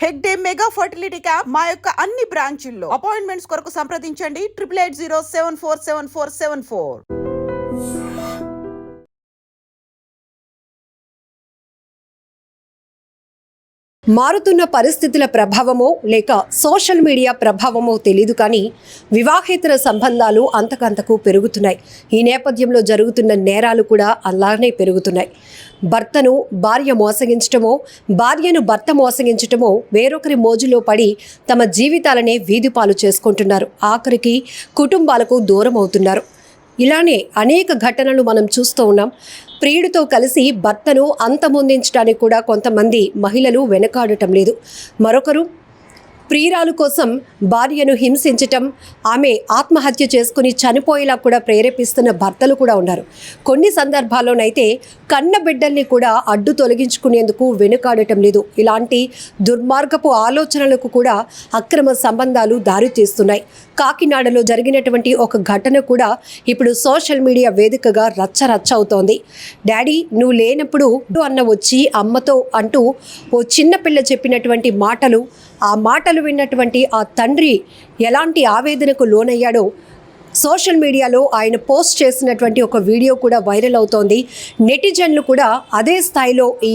Hegde mega fertility camp మా యొక్క అన్ని బ్రాంచుల్లో అపాయింట్మెంట్స్ కొరకు సంప్రదించండి 8880747474. మారుతున్న పరిస్థితుల ప్రభావమో లేక సోషల్ మీడియా ప్రభావమో తెలియదు కానీ వివాహేతర సంబంధాలు అంతకంతకు పెరుగుతున్నాయి. ఈ నేపథ్యంలో జరుగుతున్న నేరాలు కూడా అలానే పెరుగుతున్నాయి. భర్తను భార్య మోసగించటమో, భార్యను భర్త మోసగించటమో వేరొకరి మోజులో పడి తమ జీవితాలనే వీధిపాలు చేసుకుంటున్నారు. ఆఖరికి కుటుంబాలకు దూరం అవుతున్నారు. ఇలానే అనేక ఘటనలు మనం చూస్తూ ఉన్నాం. ప్రియుడితో కలిసి భర్తను అంతమొందించడానికి కూడా కొంతమంది మహిళలు వెనకాడటం లేదు. మరొకరు ప్రియురాలు కోసం భార్యను హింసించటం, ఆమె ఆత్మహత్య చేసుకుని చనిపోయేలా కూడా ప్రేరేపిస్తున్న భర్తలు కూడా ఉన్నారు. కొన్ని సందర్భాల్లోనైతే కన్న బిడ్డల్ని కూడా అడ్డు తొలగించుకునేందుకు వెనుకాడటం లేదు. ఇలాంటి దుర్మార్గపు ఆలోచనలకు కూడా అక్రమ సంబంధాలు దారితీస్తున్నాయి. కాకినాడలో జరిగినటువంటి ఒక ఘటన కూడా ఇప్పుడు సోషల్ మీడియా వేదికగా రచ్చ అవుతోంది. డాడీ నువ్వు లేనప్పుడు అన్న వచ్చి అమ్మతో అంటూ ఓ చిన్నపిల్ల చెప్పినటువంటి మాటలు, ఆ మాటలు విన్నటువంటి ఆ తండ్రి ఎలాంటి ఆవేదనకు లోనయ్యాడో సోషల్ మీడియాలో ఆయన పోస్ట్ చేసినటువంటి ఒక వీడియో కూడా వైరల్ అవుతోంది. నెటిజన్లు కూడా అదే స్థాయిలో ఈ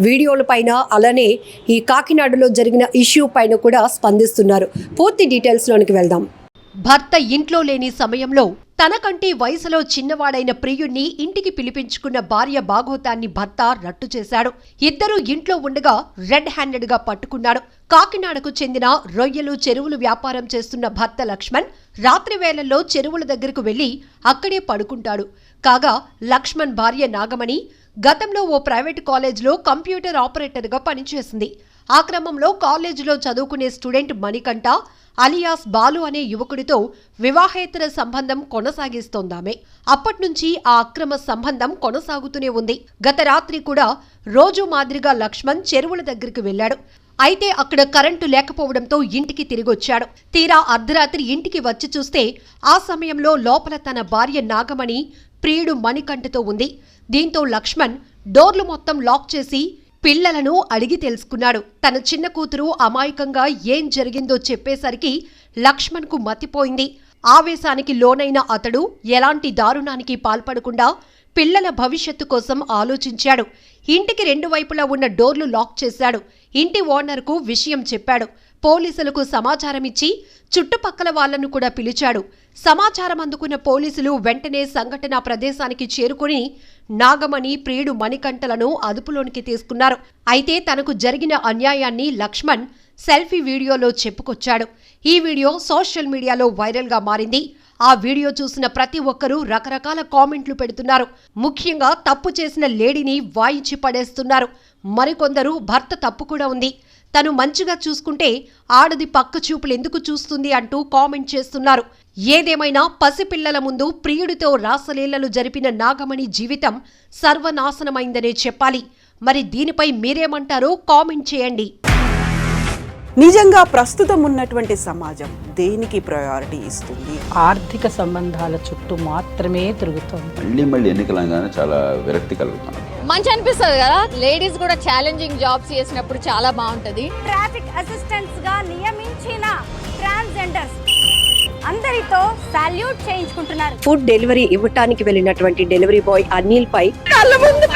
వీడియోల పైన, అలానే ఈ కాకినాడలో జరిగిన ఇష్యూ పైన కూడా స్పందిస్తున్నారు. పూర్తి డీటెయిల్స్లోనికి వెళ్దాం. భర్త ఇంట్లో లేని సమయంలో తనకంటే వయసులో చిన్నవాడైన ప్రియుణ్ణి ఇంటికి పిలిపించుకున్న భార్య బాగోతాన్ని భర్త రట్టు చేశాడు. ఇద్దరూ ఇంట్లో ఉండగా రెడ్ హ్యాండెడ్ గా పట్టుకున్నాడు. కాకినాడకు చెందిన రొయ్యలు చెరువులు వ్యాపారం చేస్తున్న భర్త లక్ష్మణ్ రాత్రి వేళల్లో చెరువుల దగ్గరకు వెళ్లి అక్కడే పడుకుంటాడు. కాగా లక్ష్మణ్ భార్య నాగమణి గతంలో ఓ ప్రైవేటు కాలేజీలో కంప్యూటర్ ఆపరేటర్గా పనిచేసింది. ఆ క్రమంలో కాలేజీలో చదువుకునే స్టూడెంట్ మణికంఠ అలియాస్ బాలు అనే యువకుడితో వివాహేతర సంబంధం కొనసాగిస్తోందామె. అప్పట్నుంచి ఆ అక్రమ సంబంధం కొనసాగుతూనే ఉంది. గత రాత్రి కూడా రోజు మాదిరిగా లక్ష్మణ్ చెరువుల దగ్గరికి వెళ్లాడు. అయితే అక్కడ కరెంటు లేకపోవడంతో ఇంటికి తిరిగొచ్చాడు. తీరా అర్ధరాత్రి ఇంటికి వచ్చి చూస్తే ఆ సమయంలో లోపల తన భార్య నాగమణి ప్రియుడు మణికంఠతో ఉంది. దీంతో లక్ష్మణ్ డోర్లు మొత్తం లాక్ చేసి పిల్లలను అడిగి తెలుసుకున్నాడు. తన చిన్న కూతురు అమాయకంగా ఏం జరిగిందో చెప్పేసరికి లక్ష్మణ్కు మతిపోయింది. ఆవేశానికి లోనైన అతడు ఎలాంటి దారుణానికి పాల్పడకుండా పిల్లల భవిష్యత్తు కోసం ఆలోచించాడు. ఇంటికి రెండు వైపులా ఉన్న డోర్లు లాక్ చేశాడు. ఇంటి ఓనర్కు విషయం చెప్పాడు. పోలీసులకు సమాచారమిచ్చి చుట్టుపక్కల వాళ్లను కూడా పిలిచాడు. సమాచారం అందుకున్న పోలీసులు వెంటనే సంఘటనా ప్రదేశానికి చేరుకుని నాగమణి ప్రియుడు మణికంఠలను అదుపులోనికి తీసుకున్నారు. అయితే తనకు జరిగిన అన్యాయాన్ని లక్ష్మణ్ సెల్ఫీ వీడియోలో చెప్పుకొచ్చాడు. ఈ వీడియో సోషల్ మీడియాలో వైరల్గా మారింది. ఆ వీడియో చూసిన ప్రతి ఒక్కరూ రకరకాల కామెంట్లు పెడుతున్నారు. ముఖ్యంగా తప్పు చేసిన లేడీని వాయించి పడేస్తున్నారు. మరికొందరు భర్త తప్పు కూడా ఉంది, తను మంచిగా చూసుకుంటే ఆడది పక్క చూపులు ఎందుకు చూస్తుంది అంటూ కామెంట్ చేస్తున్నారు. ఏదేమైనా పసిపిల్లల ముందు ప్రియుడితో రాసలీలలు జరిపిన నాగమణి జీవితం సర్వనాశనమైందనే చెప్పాలి. మరి దీనిపై మీరేమంటారో కామెంట్ చేయండి. నిజంగా ప్రస్తుతం ఉన్నటువంటి సమాజం దేనికి ప్రయారిటీ ఇస్తుంది? ఆర్థిక సంబంధాల చుట్టూ మాత్రమే తిరుగుతుంది. మళ్ళీ ఎన్నికలంగానే చాలా విరక్తి కలుగుతుంది. మంచి అనిపిస్తుంది కదా, లేడీస్ కూడా ఛాలెంజింగ్ జాబ్స్ చేసినప్పుడు చాలా బాగుంటది. ట్రాఫిక్ అసిస్టెంట్స్ గా నియమించిన ట్రాన్స్జెండర్స్ అందరితో సాల్యూట్ చేయించుకుంటున్నారు. ఫుడ్ డెలివరీ ఇవ్వటానికి వెళ్ళినటువంటి డెలివరీ బాయ్ అనిల్ పై కళ్ళ ముందు